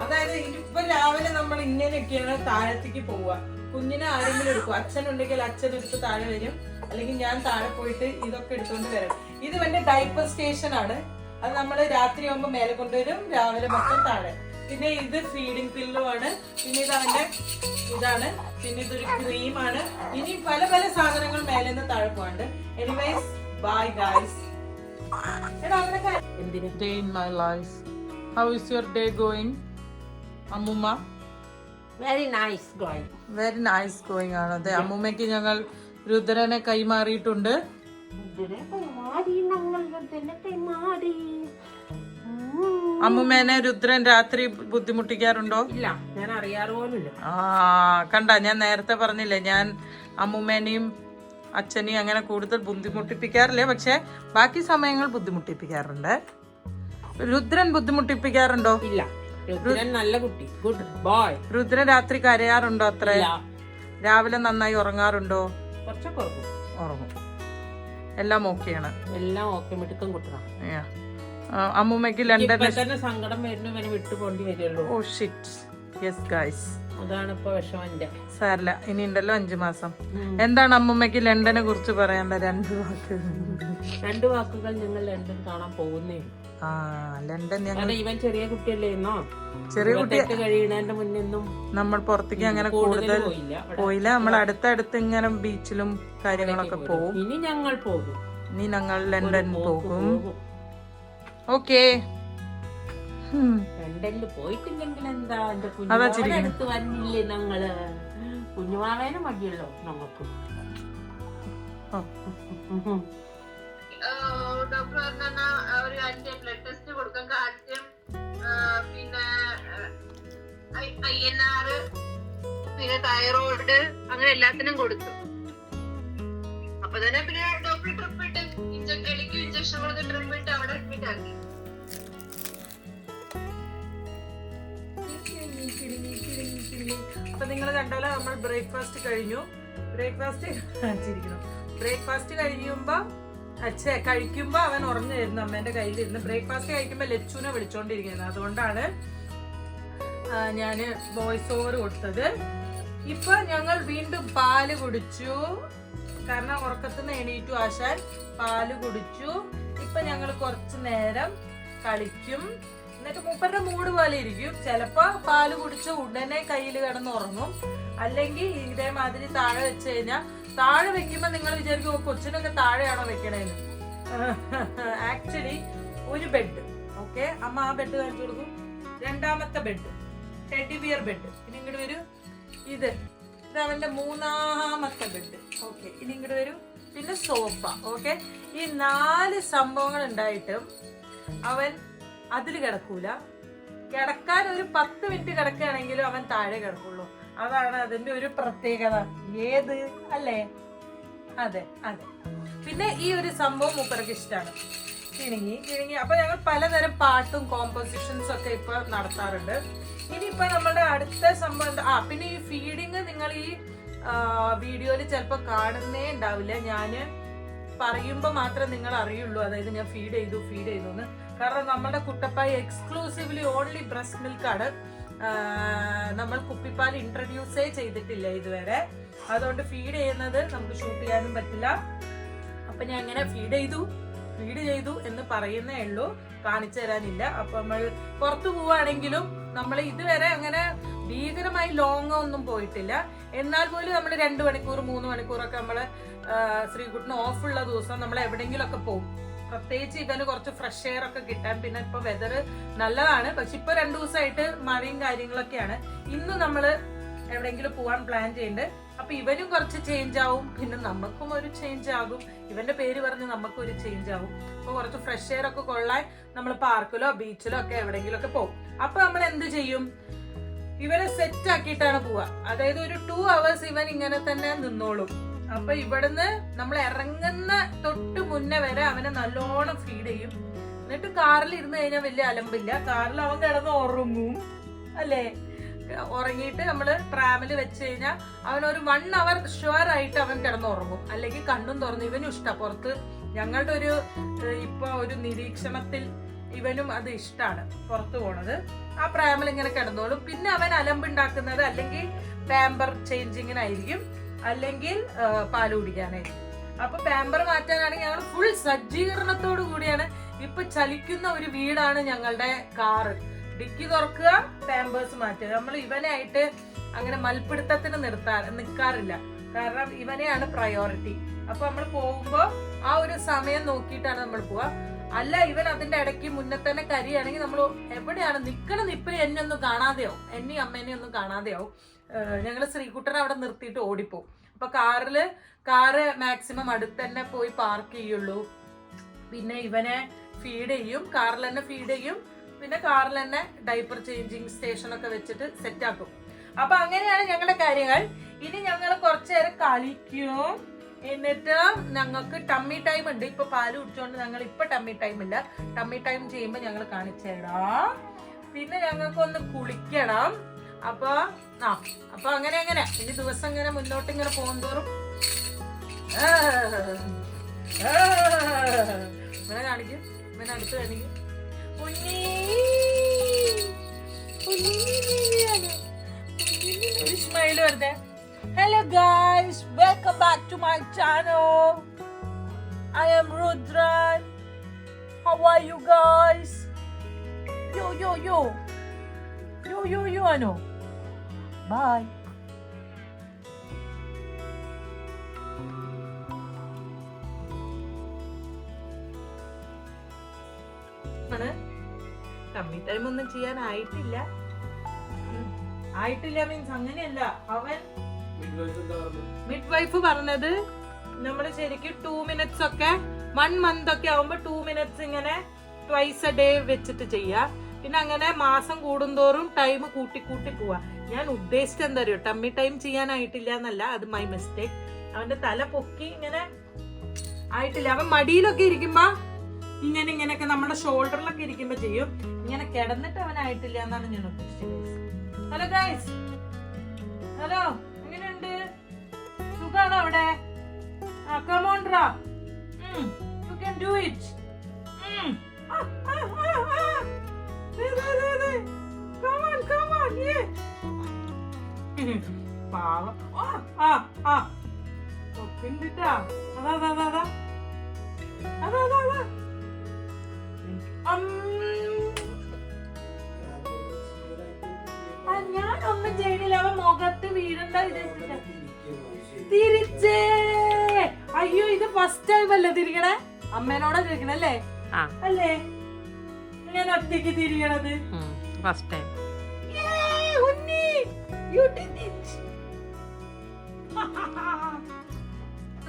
അതായത് ഇപ്പൊ രാവിലെ നമ്മൾ ഇങ്ങനെയൊക്കെയാണ് താഴത്തേക്ക് പോവുക. കുഞ്ഞിനെ ആരെങ്കിലും എടുക്കും. അച്ഛനുണ്ടെങ്കിൽ അച്ഛൻ എടുത്ത് താഴെ വരും, അല്ലെങ്കിൽ ഞാൻ താഴെ പോയിട്ട് ഇതൊക്കെ എടുത്തോണ്ട് വരാം. ഇത് ഇവന്റെ ഡൈപ്പർ സ്റ്റേഷൻ ആണ്. അത് നമ്മൾ രാത്രി ആകുമ്പോ മേലെ കൊണ്ടുവരും, രാവിലെ മൊത്തം താഴെ. പിന്നെ ഇത് ഫീഡിങ് പില്ലുമാണ്. പിന്നെ ഇത് അവന്റെ ഇതാണ്. പിന്നെ ഇതൊരു ക്രീമാണ്. ഇനി പല പല സാധനങ്ങൾ മേലെ നിന്ന് താഴെ പോകാണ്ട്. Anyways bye guys. Day in my life. How is your day going, അമ്മുമ്മ? Very nice going. Very nice going ആണ്. അതെ, അമ്മുമ്മയ്ക്ക് ഞങ്ങൾ രുദ്രനെ കൈമാറിയിട്ടുണ്ട്. അമ്മുമ്മേനെ രുദ്രൻ രാത്രി ബുദ്ധിമുട്ടിക്കാറുണ്ടോ? ഇല്ല, ഞാൻ അറിയാറ് പോലുമില്ല. കണ്ട, ഞാൻ നേരത്തെ പറഞ്ഞില്ലേ, ഞാൻ അമ്മുമ്മേനെയും അച്ഛനെയും അങ്ങനെ കൂടുതൽ ബുദ്ധിമുട്ടിപ്പിക്കാറില്ല. പക്ഷെ ബാക്കി സമയങ്ങൾ ബുദ്ധിമുട്ടിപ്പിക്കാറുണ്ട്. രുദ്രൻ ബുദ്ധിമുട്ടിപ്പിക്കാറുണ്ടോ? ഇല്ല, രുദ്രൻ നല്ല കുട്ടി, ഗുഡ് ബോയ്. രുദ്രൻ രാത്രി കരയാറുണ്ടോ? അത്ര രാവിലെ നന്നായി ഉറങ്ങാറുണ്ടോ? കുറച്ചൊക്കെ ഉറങ്ങും. എല്ലാം ഓക്കെയാണ്. എല്ലാം ഓക്കെ, മിടുക്കം കുട്ടണം. അമ്മൂമ്മക്ക് ലണ്ടൻ തന്നെ സങ്കടം വരുന്നു, ഇവനെ വിട്ടു പോണ്ടി വരുള്ളൂ. Oh shit. യെസ് ഗൈസ്, അതാണ് ഇപ്പൊ വിഷമന്റെ. സാരില്ല, ഇനി ഉണ്ടല്ലോ 5 മാസം. എന്താണ് അമ്മൂമ്മക്ക് ലണ്ടനെ കുറിച്ച് പറയേണ്ട 2 വാക്ക്? 2 വാക്കുകൾ. ഞങ്ങൾ ലണ്ടൻ കാണാൻ പോകുന്നേ. ലണ്ടൻ ഞങ്ങൾ ഇവൻ ചെറിയ കുട്ടിയല്ലേ, ചെറിയ കുട്ടി കഴിയണതിന്റെ മുന്നൊന്നും നമ്മൾ പുറത്തേക്ക് അങ്ങനെ കൂടുതൽ പോയില്ല. നമ്മൾ അടുത്തടുത്ത് ഇങ്ങനെ ബീച്ചിലും കാര്യങ്ങളൊക്കെ പോകും. ഇനി ഞങ്ങൾ പോകും. ഇനി ഞങ്ങൾ ലണ്ടൻ പോകും. ഓക്കെ, ലണ്ടനിൽ പോയിട്ടില്ലെങ്കിൽ എന്താ, എന്റെ കുഞ്ഞുമാവനടുത്ത് വന്നില്ലേ ഞങ്ങള്? കുഞ്ഞുമാവേനെ മതിയല്ലോ നമുക്ക്. ഡോക്ടർ പറഞ്ഞ ഒരു 5 ബ്ലഡ് ടെസ്റ്റ് കൊടുക്കാൻ, കാൽസ്യം, പിന്നെ INR, പിന്നെ തൈറോയിഡ്, അങ്ങനെ എല്ലാത്തിനും കൊടുത്തു. അപ്പൊ തന്നെ പിന്നെ ഡോക്ടർ ട്രിപ്പ് ഇട്ട് എനിക്ക് ഇഞ്ചക്ഷൻ കൊടുത്ത് ട്രിപ്പ് ഇട്ട് അവിടെ അഡ്മിറ്റ് ആക്കി. അപ്പൊ നിങ്ങൾ കണ്ടാലോ, നമ്മൾ ബ്രേക്ക്ഫാസ്റ്റ് കഴിഞ്ഞു. ബ്രേക്ക്ഫാസ്റ്റ് കഴിക്കുമ്പോ അവൻ ഉറങ്ങായിരുന്നു അമ്മേന്റെ കയ്യിലിരുന്ന്. ബ്രേക്ക്ഫാസ്റ്റ് കഴിക്കുമ്പോ ലച്ചുനെ വിളിച്ചോണ്ടിരിക്കുന്നത്. അതുകൊണ്ടാണ് ഞാന് വോയിസ് ഓവർ കൊടുത്തത്. ഇപ്പൊ ഞങ്ങൾ വീണ്ടും പാല് കുടിച്ചു. കാരണം ഉറക്കത്തുനിന്ന് എണീറ്റു ആശാൻ. പാല് കുടിച്ചു. ഇപ്പൊ ഞങ്ങൾ കുറച്ചു നേരം കളിക്കും. എന്നിട്ട് മൂപ്പരുടെ മൂഡ് പോലെ ഇരിക്കും. ചിലപ്പോ പാല് കുടിച്ച ഉടനെ കയ്യിൽ കിടന്ന് ഉറങ്ങും. അല്ലെങ്കിൽ ഇതേമാതിരി താഴെ വെച്ച് കഴിഞ്ഞാൽ, താഴെ വെക്കുമ്പോ നിങ്ങൾ വിചാരിക്കും കൊച്ചിനൊക്കെ താഴെയാണോ വെക്കണേന്ന്. ആക്ച്വലി ഒരു ബെഡ്, ഓക്കെ, അമ്മ ആ ബെഡ് കാണിച്ചു കൊടുക്കും. 2ാമത്തെ ബെഡ്, ടെഡി ബിയർ ബെഡ്. ഇനി ഇങ്ങോട്ട് വരൂ. ഇത് അവന്റെ 3ാമത്തെ ബെഡ്. ഓക്കെ, ഇനി ഇങ്ങോട്ട് വരൂ. പിന്നെ സോഫ. ഓക്കെ, ഈ 4 സംഭവങ്ങൾ ഉണ്ടായിട്ടും അവൻ അതിൽ കിടക്കൂല. കിടക്കാൻ ഒരു 10 മിനിറ്റ് കിടക്കുകയാണെങ്കിലും അവൻ താഴെ കിടക്കുള്ളൂ. അതാണ് അതിന്റെ ഒരു പ്രത്യേകത. ഏത് അല്ലേ? അതെ അതെ. പിന്നെ ഈ ഒരു സംഭവം മൂപ്പർക്ക് ഇഷ്ടമാണ്, കിണിങ്ങി. അപ്പൊ ഞങ്ങൾ പലതരം പാട്ടും കോമ്പോസിഷൻസും ഒക്കെ ഇപ്പൊ നടത്താറുണ്ട്. ഇനിയിപ്പൊ നമ്മുടെ അടുത്ത സംഭവം പിന്നെ ഈ ഫീഡിങ് നിങ്ങൾ ഈ വീഡിയോയിൽ ചിലപ്പോ കാണുന്നേ ഉണ്ടാവില്ല. ഞാന് പറയുമ്പോ മാത്രമേ നിങ്ങൾ അറിയുള്ളൂ, അതായത് ഞാൻ ഫീഡ് ചെയ്തു എന്ന്. കാരണം നമ്മുടെ Kuttappayi exclusively only breast milk ആണ്. നമ്മൾ കുപ്പിപ്പാൽ ഇൻട്രൊഡ്യൂസേ ചെയ്തിട്ടില്ല ഇതുവരെ. അതുകൊണ്ട് ഫീഡ് ചെയ്യുന്നത് നമുക്ക് ഷൂട്ട് ചെയ്യാനും പറ്റില്ല. അപ്പൊ ഞാൻ അങ്ങനെ ഫീഡ് ചെയ്തു എന്ന് പറയുന്നേ ഉള്ളൂ, കാണിച്ചു തരാനില്ല. അപ്പൊ നമ്മൾ പുറത്തു പോവാണെങ്കിലും നമ്മൾ ഇതുവരെ അങ്ങനെ ഭീകരമായി ലോങ് ഒന്നും പോയിട്ടില്ല. എന്നാൽ പോലും നമ്മൾ 2 മണിക്കൂർ 3 മണിക്കൂറൊക്കെ നമ്മള് ശ്രീകുട്ടിന് ഓഫുള്ള ദിവസം നമ്മൾ എവിടെയെങ്കിലും ഒക്കെ പോകും. പ്രത്യേകിച്ച് ഇവന് കുറച്ച് ഫ്രഷ് എയർ ഒക്കെ കിട്ടാൻ. പിന്നെ ഇപ്പൊ വെതർ നല്ലതാണ്, പക്ഷെ ഇപ്പൊ 2 ദിവസമായിട്ട് മഴയും കാര്യങ്ങളൊക്കെയാണ്. ഇന്ന് നമ്മള് എവിടെയെങ്കിലും പോവാൻ പ്ലാൻ ചെയ്യുന്നുണ്ട്. അപ്പൊ ഇവനും കുറച്ച് ചേഞ്ച് ആവും, പിന്നെ നമുക്കും ഒരു ചേഞ്ച് ആകും. ഇവന്റെ പേര് പറഞ്ഞ് നമുക്കും ഒരു ചേഞ്ച് ആവും. അപ്പൊ കുറച്ച് ഫ്രഷ് എയർ ഒക്കെ കൊള്ളാൻ നമ്മൾ പാർക്കിലോ ബീച്ചിലോ ഒക്കെ എവിടെയെങ്കിലും ഒക്കെ പോകും. അപ്പൊ നമ്മൾ എന്ത് ചെയ്യും, ഇവനെ സെറ്റ് ആക്കിയിട്ടാണ് പോവാ. അതായത് ഒരു 2 hours ഇവൻ ഇങ്ങനെ തന്നെ നിന്നോളും. അപ്പൊ ഇവിടുന്ന് നമ്മൾ ഇറങ്ങുന്ന തൊട്ട് മുന്നേ വരെ അവനെ നല്ലോണം ഫീഡ് ചെയ്യും. എന്നിട്ട് കാറിൽ ഇരുന്ന് കഴിഞ്ഞാൽ വലിയ അലമ്പില്ല. കാറിൽ അവൻ കിടന്ന് ഉറങ്ങും, അല്ലേ? ഉറങ്ങിയിട്ട് നമ്മള് ട്രാമില് വെച്ച് കഴിഞ്ഞാൽ അവനൊരു 1 hour ഷുവർ ആയിട്ട് അവൻ കിടന്ന് ഉറങ്ങും. അല്ലെങ്കിൽ കണ്ണും തുറന്ന്. ഇവനും ഇഷ്ടം പുറത്ത്. ഞങ്ങളുടെ ഇപ്പൊ ഒരു നിരീക്ഷണത്തിൽ ഇവനും അത് ഇഷ്ടമാണ്, പുറത്തു പോണത്. ആ പ്രാമിൽ ഇങ്ങനെ കിടന്നോളും. പിന്നെ അവൻ അലമ്പുണ്ടാക്കുന്നത് അല്ലെങ്കിൽ പാമ്പർ ചേഞ്ചിങ്ങിനായിരിക്കും, അല്ലെങ്കിൽ പാല് കുടിക്കാനായിരിക്കും. അപ്പൊ പാമ്പർ മാറ്റാനാണെങ്കിൽ ഞങ്ങൾ ഫുൾ സജ്ജീകരണത്തോടു കൂടിയാണ്. ഇപ്പൊ ചലിക്കുന്ന ഒരു വീടാണ് ഞങ്ങളുടെ കാറ്. ഡിക്കി തുറക്കുക, പാമ്പേഴ്സ് മാറ്റുക. നമ്മൾ ഇവനായിട്ട് അങ്ങനെ മൽപ്പിടുത്തത്തിന് നിൽക്കാറില്ല. കാരണം ഇവനെയാണ് പ്രയോറിറ്റി. അപ്പൊ നമ്മൾ പോകുമ്പോ ആ ഒരു സമയം നോക്കിയിട്ടാണ് നമ്മൾ പോവാ. അല്ല ഇവൻ അതിന്റെ ഇടയ്ക്ക് മുന്നേ തന്നെ കരിയാണെങ്കിൽ നമ്മൾ എവിടെയാണ് നിക്കണ നിപ്പ് എന്നെ ഒന്നും കാണാതെയാവും, എന്നെയും അമ്മേനെയും ഒന്നും കാണാതെയാവും. ഞങ്ങള് ശ്രീകുട്ടനെ അവിടെ നിർത്തിയിട്ട് ഓടിപ്പോവും. അപ്പൊ കാറ് മാക്സിമം അടുത്ത് തന്നെ പോയി പാർക്ക് ചെയ്യുള്ളൂ. പിന്നെ ഇവനെ ഫീഡ് ചെയ്യും, കാറിൽ തന്നെ ഫീഡ് ചെയ്യും. പിന്നെ കാറിൽ തന്നെ ഡൈപ്പർ ചേഞ്ചിങ് സ്റ്റേഷനൊക്കെ വെച്ചിട്ട് സെറ്റ് ആക്കും. അപ്പൊ അങ്ങനെയാണ് ഞങ്ങളുടെ കാര്യങ്ങൾ. ഇനി ഞങ്ങൾ കുറച്ചു നേരം കളിക്കും. എന്നിട്ട് ഞങ്ങൾക്ക് ടമ്മി ടൈം ഉണ്ട്. ഇപ്പൊ പാല് കുടിച്ചോണ്ട് ഞങ്ങൾ ഇപ്പൊ ടമ്മി ടൈം ഇല്ല. ടമ്മി ടൈം ചെയ്യുമ്പോ ഞങ്ങൾ കാണിച്ചുതരാം. പിന്നെ ഞങ്ങൾക്കൊന്ന് കുളിക്കണം. അപ്പൊ അങ്ങനെ ഇനി ദിവസം ഇങ്ങനെ മുന്നോട്ട് ഇങ്ങനെ പോകുന്തോറും ഇവനെ കാണിക്കും, ഇവനെ അടുത്ത് കാണിക്കും. സ്മൈല് വെറുതെ. Hello guys, welcome back to my channel. I am Rudran. How are you guys? Yo, ano? Bye. Tummy time ഒന്നും ചെയ്യാനായിട്ടില്ല. മീൻസ് അങ്ങനെയല്ല. അവൻ മിഡ് വൈഫ് പറഞ്ഞത് നമ്മള് ശരിക്കും 2 minutes ഒക്കെ 1 month ഒക്കെ ആവുമ്പോ 2 minutes ഇങ്ങനെ twice a day വെച്ചിട്ട് ചെയ്യാ. പിന്നെ അങ്ങനെ മാസം കൂടുന്തോറും ടൈം കൂട്ടി പോവാ. ഞാൻ ഉദ്ദേശിച്ചത് എന്താ അറിയോ, ടമ്മി ടൈം ചെയ്യാനായിട്ടില്ല എന്നല്ല, അത് മൈ മിസ്റ്റേക്ക്. അവന്റെ തല പൊക്കി ഇങ്ങനെ ആയിട്ടില്ല. അവൻ മടിയിലൊക്കെ ഇരിക്കുമ്പോ ഇങ്ങനെയൊക്കെ നമ്മുടെ ഷോൾഡറിലൊക്കെ ഇരിക്കുമ്പോ ചെയ്യും. ഇങ്ങനെ കിടന്നിട്ട് അവനായിട്ടില്ല എന്നാണ് ഞാൻ ഉദ്ദേശിച്ചത്. ഹലോ ഗൈസ്, ഹലോ, എങ്ങനെയുണ്ട്? സുഖാണോ അവിടെ? Come on, Ra. You can do it. Come on, yeah. പാവം. ഒപ്പിണ്ടിട്ടാ. അതാ. ഞാനൊന്നും ചെയ്യണില്ല. അവൻ മുഖത്ത് വീഴണ്ട വിചാരിച്ചിട്ട് തിരിച്ചേ. അയ്യോ, ഇത് ഫസ്റ്റ് ടൈം അല്ലേ തിരിക്കണേ? അമ്മേനോടാ തിരിക്കണല്ലേ? അല്ലേ ഞാൻ ഒറ്റയ്ക്ക് തിരിയണത്? First time.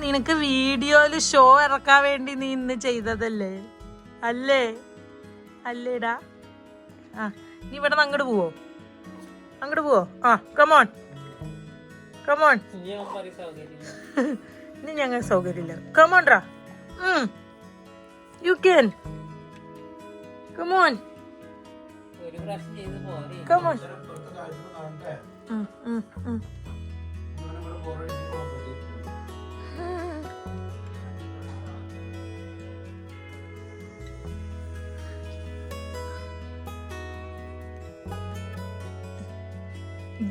നിനക്ക് വീഡിയോയില് ഷോ ഇറക്കാൻ വേണ്ടി നീ ഇന്ന് ചെയ്തതല്ലേ? അല്ലേടാ? നീ ഇവിടെ നിന്ന് അങ്ങോട്ട് പോവോ? കമോൺ. ഇനി ഞങ്ങൾ സൗകര്യമില്ല. കമോൺ റാ, you can. Come on.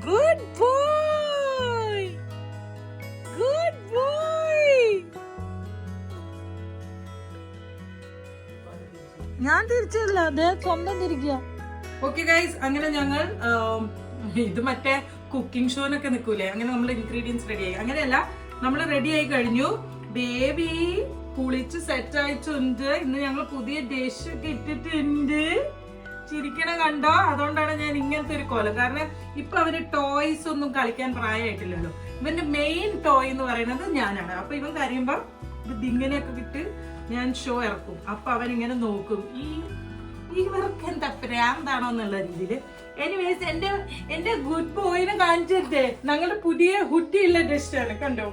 Good boy. ഞാൻ തിരിച്ചല്ല, അതെ സ്വന്തം തിരിക്കുക. ഓക്കെ ഗൈസ്, അങ്ങനെ ഞങ്ങൾ ഇത് മറ്റേ കുക്കിംഗ് ഷോനൊക്കെ നിൽക്കൂലേ, അങ്ങനെ നമ്മൾ ഇൻഗ്രീഡിയൻസ് റെഡി ആയി. അങ്ങനെയല്ല, നമ്മൾ റെഡി ആയി കഴിഞ്ഞു. ബേബി കുളിച്ച് സെറ്റ് ആയിട്ടുണ്ട്. ഇന്ന് ഞങ്ങൾ പുതിയ ഡിഷ് ഒക്കെ ഇട്ടിട്ടുണ്ട്. ചിരിക്കണ കണ്ടോ? അതുകൊണ്ടാണ് ഞാൻ ഇങ്ങനത്തെ ഒരു കോലം. കാരണം ഇപ്പൊ അവന് ടോയ്സ് ഒന്നും കളിക്കാൻ പ്രായമായിട്ടില്ലല്ലോ. ഇവന്റെ മെയിൻ ടോയ് എന്ന് പറയുന്നത് ഞാനാണ്. അപ്പൊ ഇവൻ കരയുമ്പോ ഇത് ഇങ്ങനെയൊക്കെ വിട്ട് ഞാൻ ഷോ ഇറക്കും. അപ്പൊ അവനിങ്ങനെ നോക്കും, ഇവർക്ക് എന്താ പ്രാന്താണോ എന്നുള്ള രീതിയിൽ. എനിവേസ്, എന്റെ ഗുഡ് ബോയിനെ കാണിച്ചിട്ടേ. ഞങ്ങളുടെ പുതിയ ഹുഡിയുള്ള ഡ്രസ്സാണ്, കണ്ടോ?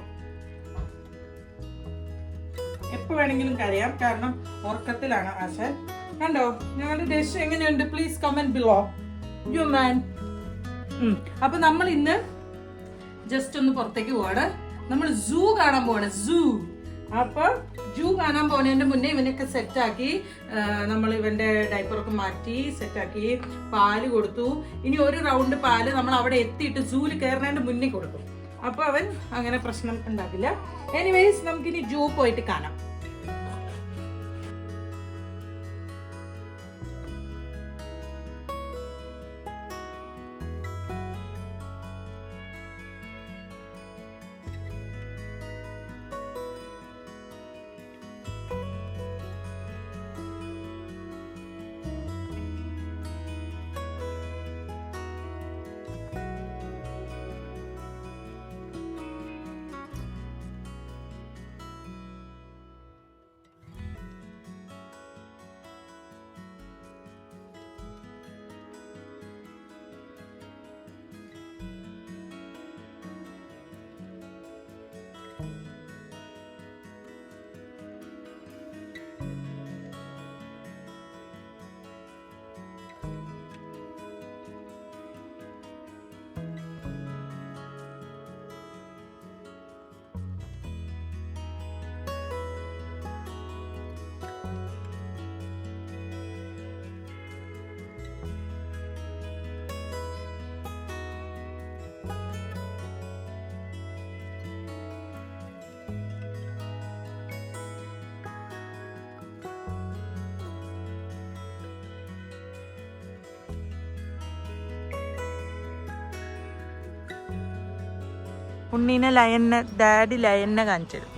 എപ്പോ വേണമെങ്കിലും കരയാം, കാരണം ഉറക്കത്തിലാണ് ആശാൻ. കണ്ടോ ഞങ്ങളുടെ ഡ്രസ് എങ്ങനെയുണ്ട്? Please comment below you man. അപ്പൊ നമ്മൾ ഇന്ന് ജസ്റ്റ് ഒന്ന് പുറത്തേക്ക് പോവാണ്. നമ്മൾ സൂ കാണാൻ പോവാണ്. അപ്പൊ ജൂ കാണാൻ പോകുന്നതിന്റെ മുന്നേ ഇവനൊക്കെ സെറ്റാക്കി, നമ്മൾ ഇവന്റെ ഡൈപ്പറൊക്കെ മാറ്റി സെറ്റാക്കി, പാല് കൊടുത്തു. ഇനി ഒരു റൗണ്ട് പാല് നമ്മൾ അവിടെ എത്തിയിട്ട് സൂല് കയറുന്നതിന്റെ മുന്നേ കൊടുക്കും. അപ്പൊ അവൻ അങ്ങനെ പ്രശ്നം ഉണ്ടാക്കില്ല. എനിവേസ് നമുക്കിനി ജൂ പോയിട്ട് കാണാം. ഉണ്ണീനെ ഡാഡി ലയനെ കാണിച്ചത്.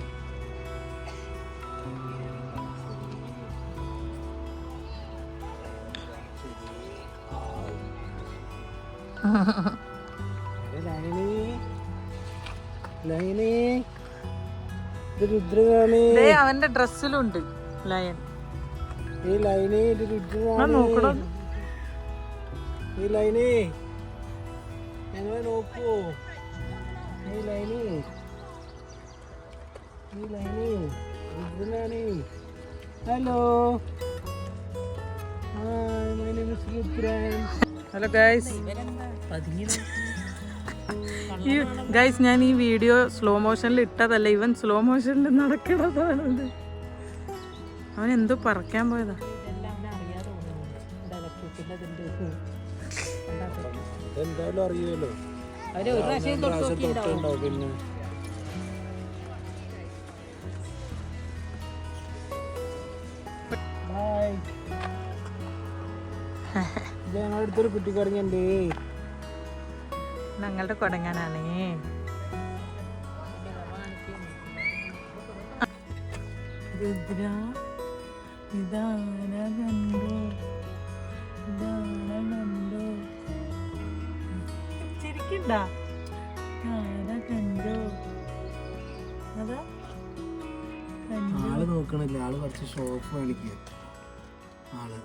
അവന്റെ ഡ്രസ്സിലുണ്ട് ലയൻ. നോക്കണോ നോക്കൂ. Hello hello guys. ഞാൻ ഈ വീഡിയോ സ്ലോ മോഷനിൽ ഇട്ടതല്ല, ഇവൻ സ്ലോ മോഷനിൽ നടക്കണതാണത്. അവൻ എന്തോ പറക്കാൻ പോയതാ. എന്തായാലും അറിയുമല്ലോ. പിന്നെ ഞങ്ങളുടെ അടുത്തൊരു കുട്ടിക്കടങ്ങണ്ടേ. ഞങ്ങളുടെ കൊടങ്ങാനാണേ. ഇതാന കണ്ടോ, ഇതാന കണ്ടോ, ചിരിക്കണ്ട. കണ്ടോ, അതാ ആള് നോക്കണില്ല. ആള് കുറച്ച് ഷോപ്പ് കാണിക്കുക. ആള്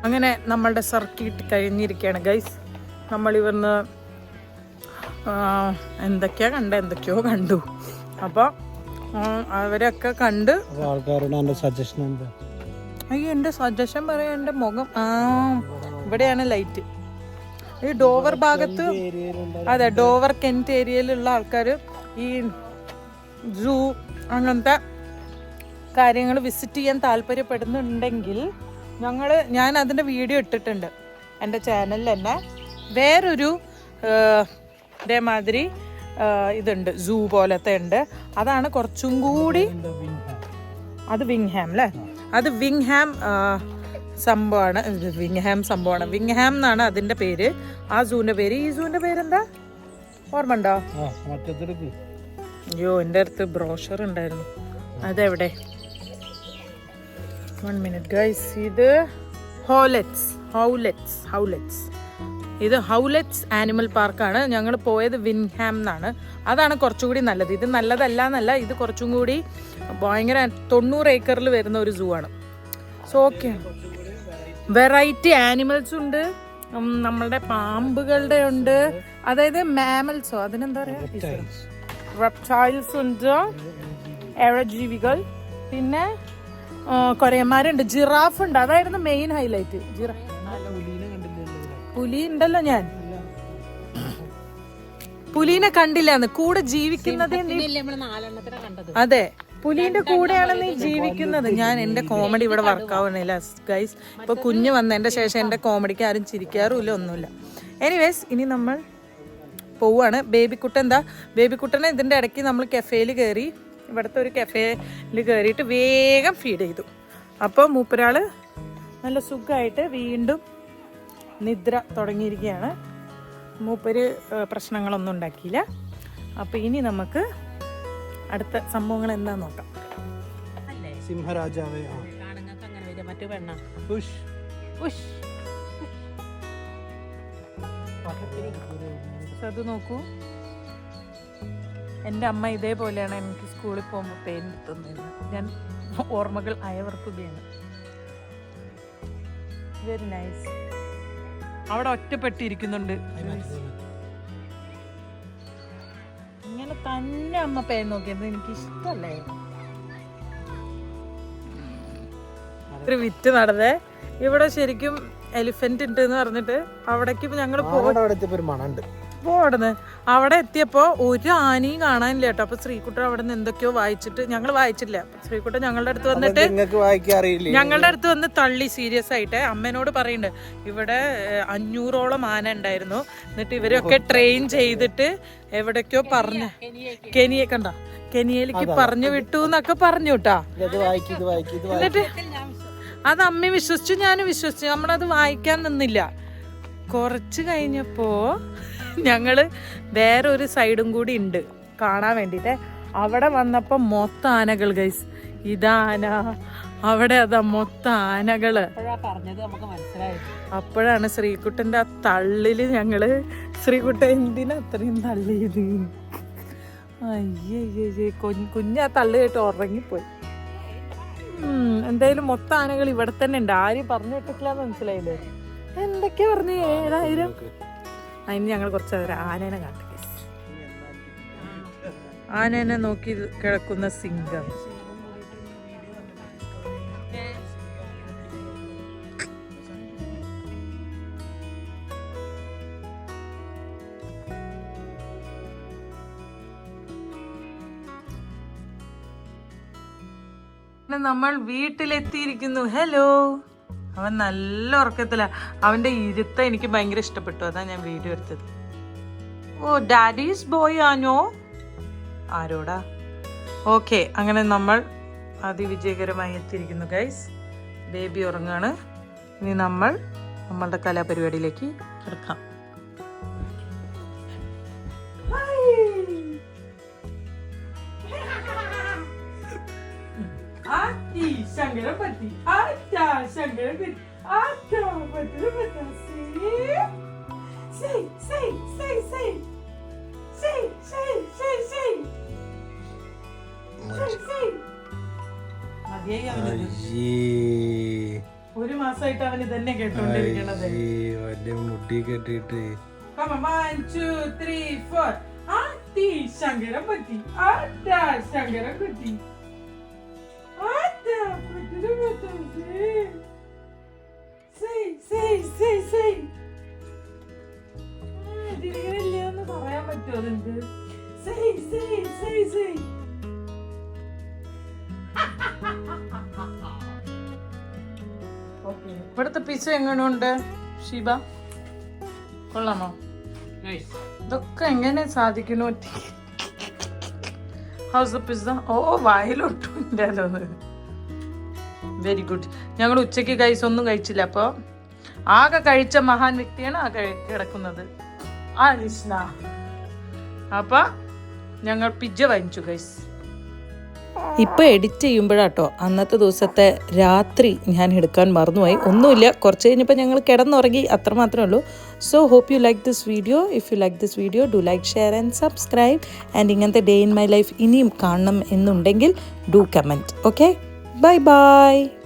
അങ്ങനെ നമ്മളുടെ സർക്കിട്ട് കഴിഞ്ഞിരിക്കുകയാണ് ഗൈസ്. നമ്മളിവിടുന്ന് എന്തൊക്കെയോ കണ്ടു. അപ്പോൾ അവരൊക്കെ കണ്ട് ആൾക്കാരുടെ എൻ്റെ സജഷൻ എന്താ? അയ്യോ, എൻ്റെ സജഷൻ പറയാൻ എൻ്റെ മുഖം ഇവിടെയാണ് ലൈറ്റ്. ഈ ഡോവർ ഭാഗത്ത്, അതെ, ഡോവർ കെന്റ് ഏരിയയിലുള്ള ആൾക്കാർ ഈ സൂ അങ്ങനത്തെ കാര്യങ്ങൾ വിസിറ്റ് ചെയ്യാൻ താല്പര്യപ്പെടുന്നുണ്ടെങ്കിൽ ഞാൻ അതിൻ്റെ വീഡിയോ ഇട്ടിട്ടുണ്ട് എൻ്റെ ചാനലിൽ തന്നെ. വേറൊരു ഇതേമാതിരി ഇതുണ്ട്, സൂ പോലത്തെ ഉണ്ട്. അതാണ് കുറച്ചും കൂടി, അത് വിങ്ഹാം അല്ലേ, അത് വിങ്ഹാം സംഭവമാണ്. വിങ്ഹാം എന്നാണ് അതിൻ്റെ പേര്, ആ സൂവിൻ്റെ പേര്. ഈ സൂവിൻ്റെ പേരെന്താ ഓർമ്മ ഉണ്ടോ? അയ്യോ, എൻ്റെ അടുത്ത് ബ്രോഷർ ഉണ്ടായിരുന്നു. അതെവിടെ? 1 minute ഗൈസ്. ഇത് ഹൗലെറ്റ്സ്. ഇത് ഹൗലെറ്റ്സ് ആനിമൽ പാർക്കാണ്. ഞങ്ങൾ പോയത് വിൻഹാം എന്നാണ്. അതാണ് കുറച്ചുകൂടി നല്ലത്. ഇത് നല്ലതല്ല എന്നല്ല, ഇത് കുറച്ചും കൂടി ഭയങ്കര 90 ഏക്കറിൽ വരുന്ന ഒരു സൂ ആണ്. സോ ഓക്കെ, വെറൈറ്റി ആനിമൽസ് ഉണ്ട്. നമ്മളുടെ പാമ്പുകളുടെ ഉണ്ട്, അതായത് മാമൽസോ അതിനെന്താ പറയുക, റെപ്റ്റൈൽസ് ഉണ്ട്, ഏഴജീവികൾ, പിന്നെ കൊരയന്മാരുണ്ട്, ജിറാഫ് ഉണ്ട്. അതായിരുന്നു മെയിൻ ഹൈലൈറ്റ്. പുലി ഉണ്ടല്ലോ, ഞാൻ പുലീനെ കണ്ടില്ലാന്ന്. കൂടെ ജീവിക്കുന്നത് അതെ, പുലിന്റെ കൂടെയാണ് നീ ജീവിക്കുന്നത്. ഞാൻ എന്റെ കോമഡി ഇവിടെ വർക്കാവുന്നില്ല ഗൈസ്. ഇപ്പൊ കുഞ്ഞ് വന്നതിന്റെ ശേഷം എന്റെ കോമഡിക്ക് ആരും ചിരിക്കാറുമില്ല, ഒന്നുമില്ല. എനിവേസ്, ഇനി നമ്മൾ പോവാണ്. ബേബിക്കുട്ടനെ ഇതിന്റെ ഇടയ്ക്ക് നമ്മൾ കഫേയിൽ കയറി, ഇവിടുത്തെ ഒരു കഫേയിൽ കയറിയിട്ട് വേഗം ഫീഡ് ചെയ്തു. അപ്പോൾ മൂപ്പരാള് നല്ല സുഖമായിട്ട് വീണ്ടും നിദ്ര തുടങ്ങിയിരിക്കുകയാണ്. മൂപ്പര് പ്രശ്നങ്ങളൊന്നും ഉണ്ടാക്കിയില്ല. അപ്പോൾ ഇനി നമുക്ക് അടുത്ത സംഭവങ്ങൾ എന്താ നോക്കാം. സിംഹരാജാവേ, മറ്റു പെണ്ണ അത് നോക്കൂ, എൻ്റെ അമ്മ ഇതേപോലെയാണ് എനിക്ക് സ്കൂളിൽ പോകുമ്പോൾ പേര് തന്നത്. ഞാൻ ഓർമ്മകൾ അയവർക്കുകയാണ്. Very nice. അവിടെ ഒറ്റപ്പെട്ടിരിക്കുന്നുണ്ട്. ഇങ്ങനെ തന്നെ അമ്മ പേര് നോക്കിയത് എനിക്ക് ഇഷ്ടല്ലേ. ഒരു വിറ്റ് നടന്നേ. ഇവിടെ ശരിക്കും എലിഫന്റ് ഉണ്ട് എന്ന് പറഞ്ഞിട്ട് അവിടേക്ക് ഞങ്ങൾ പോടുന്നു. അവിടെ എത്തിയപ്പോ ഒരു ആനയും കാണാനില്ല കേട്ടോ. അപ്പൊ ശ്രീകുട്ടൻ അവിടെ നിന്ന് എന്തൊക്കെയോ വായിച്ചിട്ട്, ഞങ്ങൾ വായിച്ചില്ല. ശ്രീകുട്ടൻ ഞങ്ങളുടെ അടുത്ത് വന്നിട്ട് വന്ന് തള്ളി സീരിയസ് ആയിട്ട്. അമ്മേനോട് പറയുന്നുണ്ട് ഇവിടെ 500ഓളം ആന ഉണ്ടായിരുന്നു, എന്നിട്ട് ഇവരൊക്കെ ട്രെയിൻ ചെയ്തിട്ട് എവിടേക്കോ പറഞ്ഞു, കെനിയയിലേക്ക് പറഞ്ഞു വിട്ടു എന്നൊക്കെ പറഞ്ഞു കേട്ടാ. എന്നിട്ട് അത് അമ്മ വിശ്വസിച്ചു, ഞാനും വിശ്വസിച്ചു. നമ്മളത് വായിക്കാൻ നിന്നില്ല. കുറച്ച് കഴിഞ്ഞപ്പോ ഞങ്ങള് വേറെ ഒരു സൈഡും കൂടി ഉണ്ട് കാണാൻ വേണ്ടിട്ട്. അവിടെ വന്നപ്പോ മൊത്തം ആനകൾ ഗൈസ്. ഇതാന, അവിടെ അതാ മൊത്തം ആനകള്. അപ്പോഴാണ് ശ്രീകുട്ടന്റെ ആ തള്ളില് ഞങ്ങള്, ശ്രീകുട്ടൻ എന്തിനാ അത്രയും തള്ളിയത്? അയ്യേ, കുഞ്ഞാ തള്ളി കേട്ട് ഉറങ്ങിപ്പോയി. എന്തായാലും മൊത്തം ആനകൾ ഇവിടെ തന്നെ ഉണ്ട്. ആരും പറഞ്ഞു കേട്ടിട്ടില്ലാന്ന് മനസ്സിലായില്ലേ? എന്തൊക്കെയാ പറഞ്ഞു? 7000. അതിന് ഞങ്ങൾ കുറച്ച് ആനേനെ കാട്ടി. ആനേനെ നോക്കി കിടക്കുന്ന സിംഹം. നമ്മൾ വീട്ടിലെത്തിയിരിക്കുന്നു. ഹലോ. അവൻ നല്ല ഉറക്കത്തില. അവന്റെ ഇരുത്ത എനിക്ക് ഭയങ്കര ഇഷ്ടപ്പെട്ടു, അതാ ഞാൻ വീഡിയോ എടുത്തത്. ഓ, ഡാഡീസ് ബോയ് ആണോ? ആരോടാ? ഓക്കെ, അങ്ങനെ നമ്മൾ അതിവിജയകരമായി എത്തിയിരിക്കുന്നു ഗൈസ്. ബേബി ഉറങ്ങാണ്. ഇനി നമ്മൾ നമ്മളുടെ കലാപരിപാടിയിലേക്ക് കിടക്കാം. ശങ്കരപ്പറ്റി ഒരു മാസമായിട്ട് അവന് തന്നെ കേട്ടോണ്ടിരിക്കണത്. മുടി കെട്ടിട്ട് ശങ്കരപ്പറ്റി ശങ്കരപ്പറ്റി പറയാൻ പറ്റുമോ നിങ്ങക്ക്? ഇവിടുത്തെ പിസ്സ എങ്ങനെയുണ്ട് ഷീബ? കൊള്ളാമോ? ഇതൊക്കെ എങ്ങനെ സാധിക്കുന്നു? House pizza. ഓ, വായിലൊട്ടും ഇല്ലല്ലോ. Very good. ഞങ്ങൾ ഉച്ചയ്ക്ക് ഒന്നും കഴിച്ചില്ല. അപ്പോൾ ആകെ കഴിച്ച മഹാൻ വ്യക്തിയാണ് ആ കിടക്കുന്നത്, ആ ലിസ്ന. അപ്പൊ ഞങ്ങൾ പിസ്സ വാങ്ങിച്ചു ഗൈസ്. ഇപ്പോൾ എഡിറ്റ് ചെയ്യുമ്പോഴാട്ടോ അന്നത്തെ ദിവസത്തെ രാത്രി ഞാൻ എടുക്കാൻ മറന്നുപോയി. ഒന്നുമില്ല, കുറച്ച് കഴിഞ്ഞപ്പോൾ ഞങ്ങൾ കിടന്നുറങ്ങി, അത്രമാത്രമേ ഉള്ളൂ. So hope you like this video. If you like this video do like, share and subscribe. And ഇങ്ങനത്തെ ഡേ ഇൻ മൈ ലൈഫ് ഇനിയും കാണണം എന്നുണ്ടെങ്കിൽ do comment. Okay, bye by.